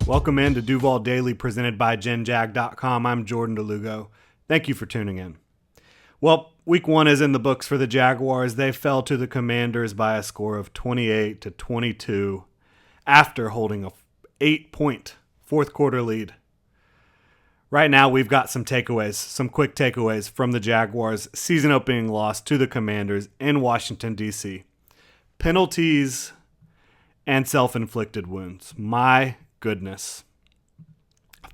Welcome in to Duval Daily presented by GenJag.com. I'm Jordan Lugo. Thank you for tuning in. Well, week one is in the books for the Jaguars. They fell to the Commanders by a score of 28-22 after holding a 8-point fourth quarter lead. Right now, we've got some takeaways, some quick takeaways from the Jaguars' season opening loss to the Commanders in Washington, D.C. Penalties and self-inflicted wounds. My goodness.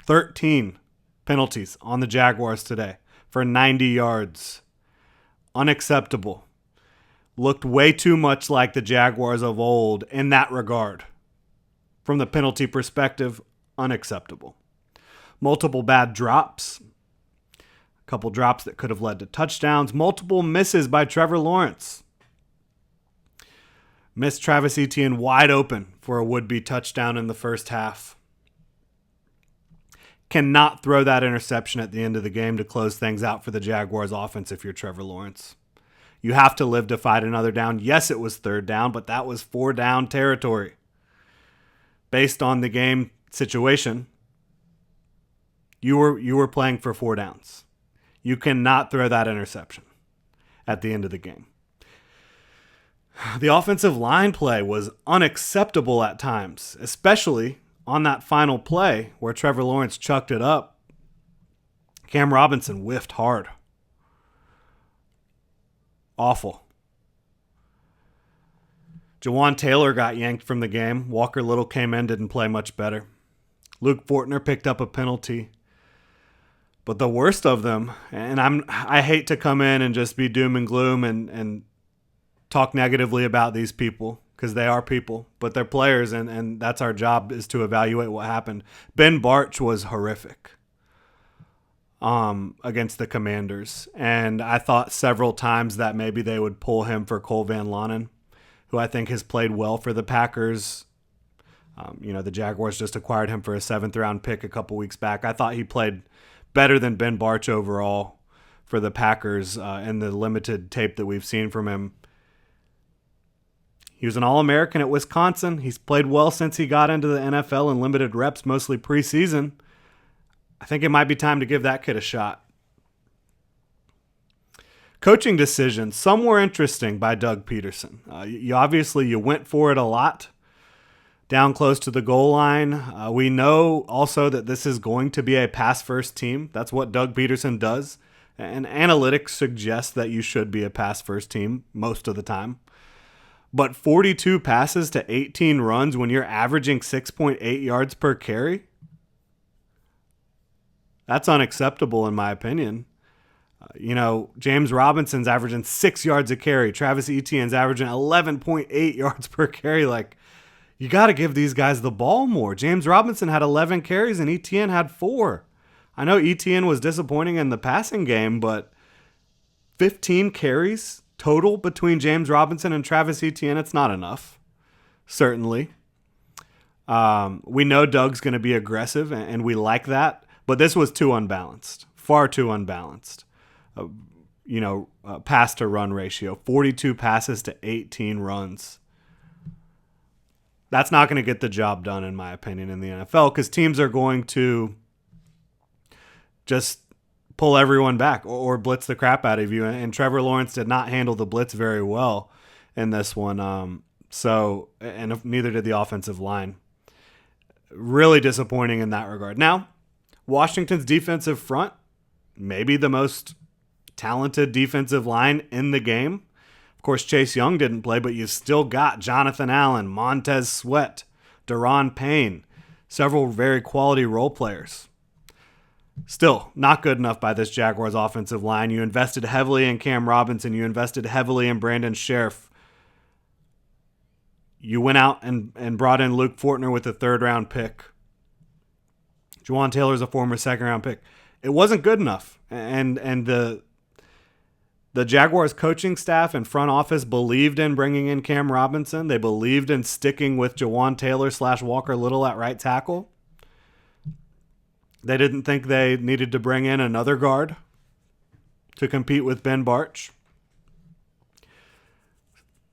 13 penalties on the Jaguars today for 90 yards. Unacceptable. Looked way too much like the Jaguars of old in that regard. From the penalty perspective, unacceptable. Multiple bad drops. A couple drops that could have led to touchdowns. Multiple misses by Trevor Lawrence. Missed Travis Etienne wide open for a would-be touchdown in the first half. Cannot throw that interception at the end of the game to close things out for the Jaguars offense if you're Trevor Lawrence. You have to live to fight another down. Yes, it was third down, but that was 4 down territory. Based on the game situation, you were playing for 4 downs. You cannot throw that interception at the end of the game. The offensive line play was unacceptable at times, especially on that final play where Trevor Lawrence chucked it up. Cam Robinson whiffed hard. Awful. Jawan Taylor got yanked from the game. Walker Little came in, didn't play much better. Luke Fortner picked up a penalty. But the worst of them, and I hate to come in and just be doom and gloom and talk negatively about these people, because they are people, but they're players, and that's our job, is to evaluate what happened. Ben Bartch was horrific against the Commanders, and I thought several times that maybe they would pull him for Cole Van Lanen, who I think has played well for the Packers. The Jaguars just acquired him for a 7th-round pick a couple weeks back. I thought he played better than Ben Bartch overall for the Packers in the limited tape that we've seen from him. He was an All-American at Wisconsin. He's played well since he got into the NFL in limited reps, mostly preseason. I think it might be time to give that kid a shot. Coaching decisions. Some were interesting by Doug Peterson. You went for it a lot down close to the goal line. We know also that this is going to be a pass-first team. That's what Doug Peterson does. And analytics suggest that you should be a pass-first team most of the time. But 42 passes to 18 runs when you're averaging 6.8 yards per carry? That's unacceptable in my opinion. James Robinson's averaging 6 yards a carry. Travis Etienne's averaging 11.8 yards per carry. You got to give these guys the ball more. James Robinson had 11 carries and Etienne had 4. I know Etienne was disappointing in the passing game, but 15 carries total between James Robinson and Travis Etienne, it's not enough, certainly. We know Doug's going to be aggressive, and we like that, but this was too unbalanced, far too unbalanced. Pass to run ratio, 42 passes to 18 runs. That's not going to get the job done, in my opinion, in the NFL, because teams are going to just pull everyone back or blitz the crap out of you. And Trevor Lawrence did not handle the blitz very well in this one. And neither did the offensive line. Really disappointing in that regard. Now, Washington's defensive front, maybe the most talented defensive line in the game. Of course, Chase Young didn't play, but you still got Jonathan Allen, Montez Sweat, Daron Payne, several very quality role players. Still, not good enough by this Jaguars offensive line. You invested heavily in Cam Robinson. You invested heavily in Brandon Sheriff. You went out and brought in Luke Fortner with a 3rd-round pick. Jawan Taylor's a former 2nd-round pick. It wasn't good enough. And the Jaguars coaching staff and front office believed in bringing in Cam Robinson. They believed in sticking with Jawan Taylor / Walker Little at right tackle. They didn't think they needed to bring in another guard to compete with Ben Bartch.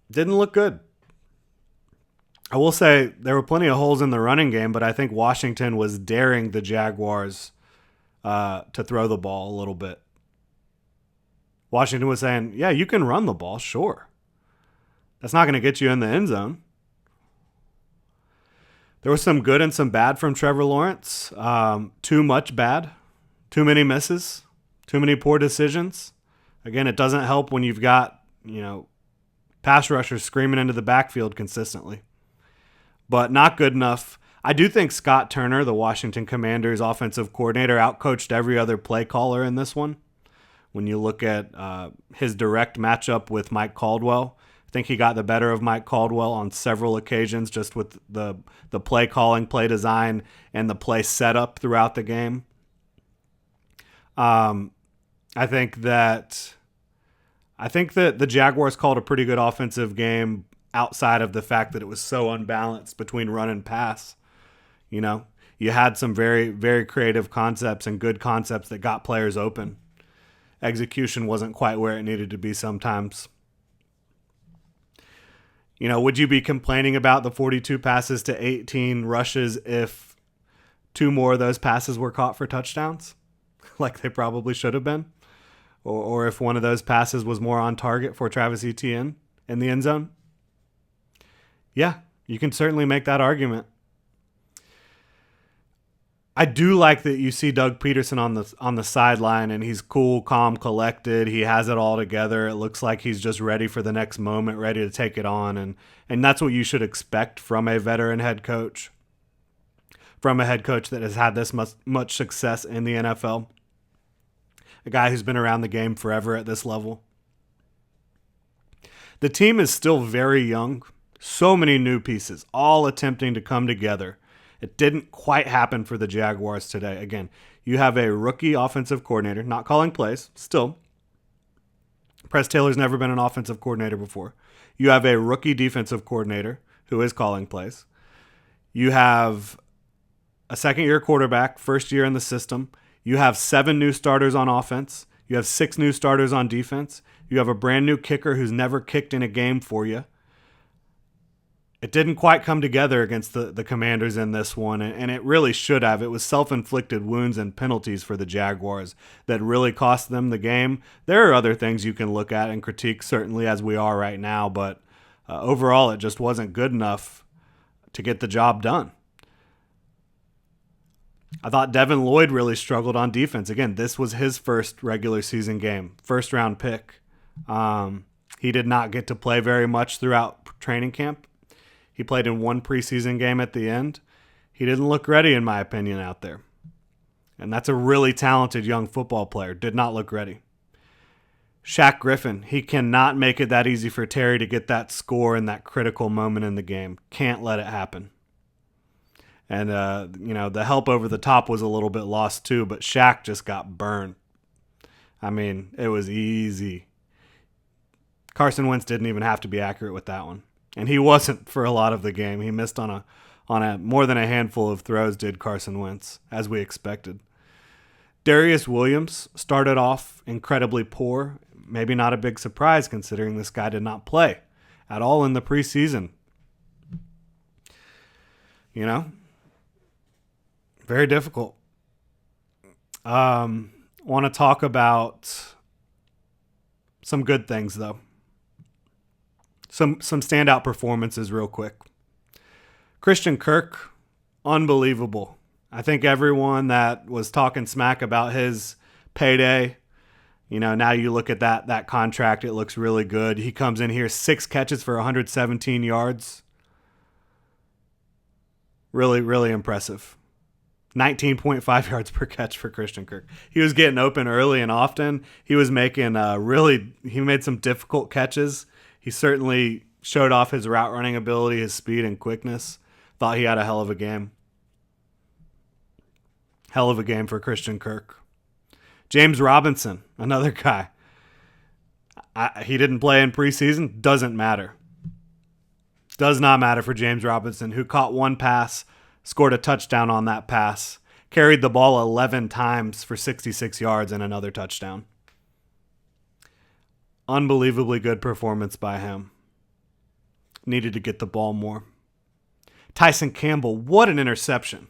Didn't look good. I will say there were plenty of holes in the running game, but I think Washington was daring the Jaguars to throw the ball a little bit. Washington was saying, yeah, you can run the ball, sure. That's not going to get you in the end zone. There was some good and some bad from Trevor Lawrence. Too much bad. Too many misses. Too many poor decisions. Again, it doesn't help when you've got, pass rushers screaming into the backfield consistently. But not good enough. I do think Scott Turner, the Washington Commanders offensive coordinator, outcoached every other play caller in this one. When you look at his direct matchup with Mike Caldwell, I think he got the better of Mike Caldwell on several occasions just with the play calling, play design, and the play setup throughout the game. I think that the Jaguars called a pretty good offensive game outside of the fact that it was so unbalanced between run and pass. You had some very, very creative concepts and good concepts that got players open. Execution wasn't quite where it needed to be sometimes. Would you be complaining about the 42 passes to 18 rushes if 2 more of those passes were caught for touchdowns? Like they probably should have been? Or if one of those passes was more on target for Travis Etienne in the end zone? Yeah, you can certainly make that argument. I do like that you see Doug Peterson on the sideline, and he's cool, calm, collected. He has it all together. It looks like he's just ready for the next moment, ready to take it on, and that's what you should expect from a veteran head coach, from a head coach that has had this much success in the NFL, a guy who's been around the game forever at this level. The team is still very young. So many new pieces, all attempting to come together. It didn't quite happen for the Jaguars today. Again, you have a rookie offensive coordinator, not calling plays, still. Press Taylor's never been an offensive coordinator before. You have a rookie defensive coordinator who is calling plays. You have a second-year quarterback, first year in the system. You have 7 new starters on offense. You have 6 new starters on defense. You have a brand new kicker who's never kicked in a game for you. It didn't quite come together against the Commanders in this one, and it really should have. It was self-inflicted wounds and penalties for the Jaguars that really cost them the game. There are other things you can look at and critique, certainly, as we are right now, but overall it just wasn't good enough to get the job done. I thought Devin Lloyd really struggled on defense. Again, this was his first regular season game, first-round pick. He did not get to play very much throughout training camp. He played in one preseason game at the end. He didn't look ready, in my opinion, out there. And that's a really talented young football player. Did not look ready. Shaq Griffin, he cannot make it that easy for Terry to get that score in that critical moment in the game. Can't let it happen. And, the help over the top was a little bit lost too, but Shaq just got burned. I mean, it was easy. Carson Wentz didn't even have to be accurate with that one. And he wasn't for a lot of the game. He missed on a more than a handful of throws, did Carson Wentz, as we expected. Darius Williams started off incredibly poor. Maybe not a big surprise considering this guy did not play at all in the preseason. Very difficult. Want to talk about some good things, though. Some standout performances real quick. Christian Kirk, unbelievable. I think everyone that was talking smack about his payday, now you look at that contract, it looks really good. He comes in here, 6 catches for 117 yards. Really, really impressive. 19.5 yards per catch for Christian Kirk. He was getting open early and often. He was making he made some difficult catches. He certainly showed off his route running ability, his speed and quickness. Thought he had a hell of a game. Hell of a game for Christian Kirk. James Robinson, another guy. He didn't play in preseason. Doesn't matter. Does not matter for James Robinson, who caught one pass, scored a touchdown on that pass, carried the ball 11 times for 66 yards and another touchdown. Unbelievably good performance by him. Needed to get the ball more. Tyson Campbell, what an interception.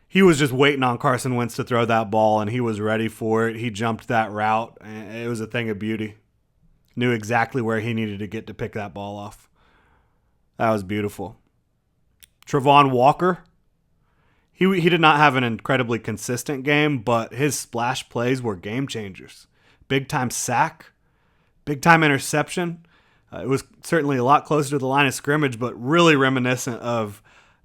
He was just waiting on Carson Wentz to throw that ball, and he was ready for it. He jumped that route, and it was a thing of beauty. Knew exactly where he needed to get to pick that ball off. That was beautiful. Travon Walker, he did not have an incredibly consistent game, but his splash plays were game changers. Big-time sack, big-time interception. It was certainly a lot closer to the line of scrimmage, but really reminiscent of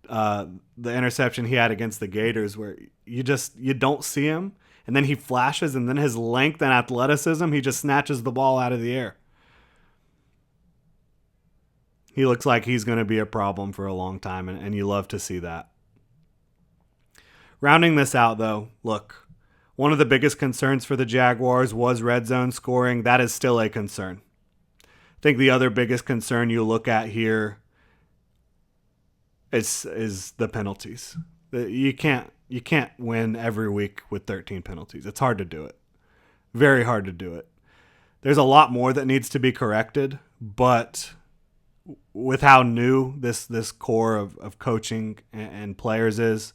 the interception he had against the Gators, where you don't see him, and then he flashes, and then his length and athleticism, he just snatches the ball out of the air. He looks like he's going to be a problem for a long time, and you love to see that. Rounding this out, though, look, one of the biggest concerns for the Jaguars was red zone scoring. That is still a concern. I think the other biggest concern you look at here is the penalties. You can't win every week with 13 penalties. It's hard to do it. Very hard to do it. There's a lot more that needs to be corrected, but with how new this core of coaching and players is,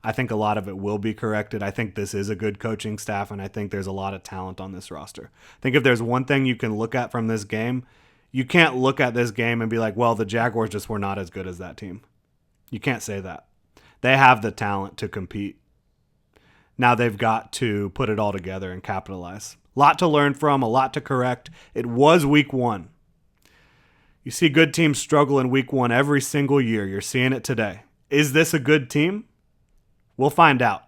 I think a lot of it will be corrected. I think this is a good coaching staff, and I think there's a lot of talent on this roster. I think if there's one thing you can look at from this game, you can't look at this game and be like, well, the Jaguars just were not as good as that team. You can't say that. They have the talent to compete. Now they've got to put it all together and capitalize. A lot to learn from, a lot to correct. It was week one. You see good teams struggle in week one every single year. You're seeing it today. Is this a good team? We'll find out.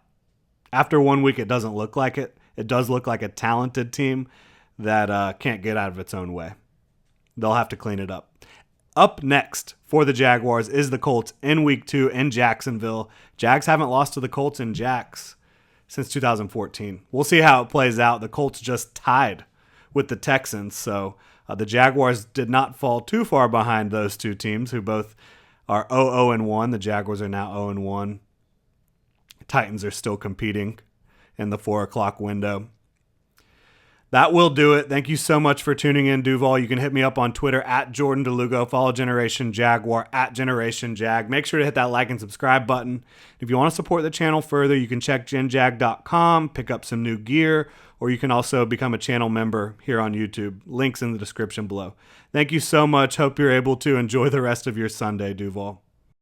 After 1 week, it doesn't look like it. It does look like a talented team that can't get out of its own way. They'll have to clean it up. Up next for the Jaguars is the Colts in week 2 in Jacksonville. Jags haven't lost to the Colts in Jax since 2014. We'll see how it plays out. The Colts just tied with the Texans, so the Jaguars did not fall too far behind those two teams who both are 0-1. The Jaguars are now 0-1. Titans are still competing in the 4 o'clock window. That will do it. Thank you so much for tuning in, Duval. You can hit me up on Twitter at Jordan DeLugo. Follow Generation Jaguar at Generation Jag. Make sure to hit that like and subscribe button. If you want to support the channel further, you can check genjag.com, pick up some new gear, or you can also become a channel member here on YouTube. Links in the description below. Thank you so much. Hope you're able to enjoy the rest of your Sunday, Duval.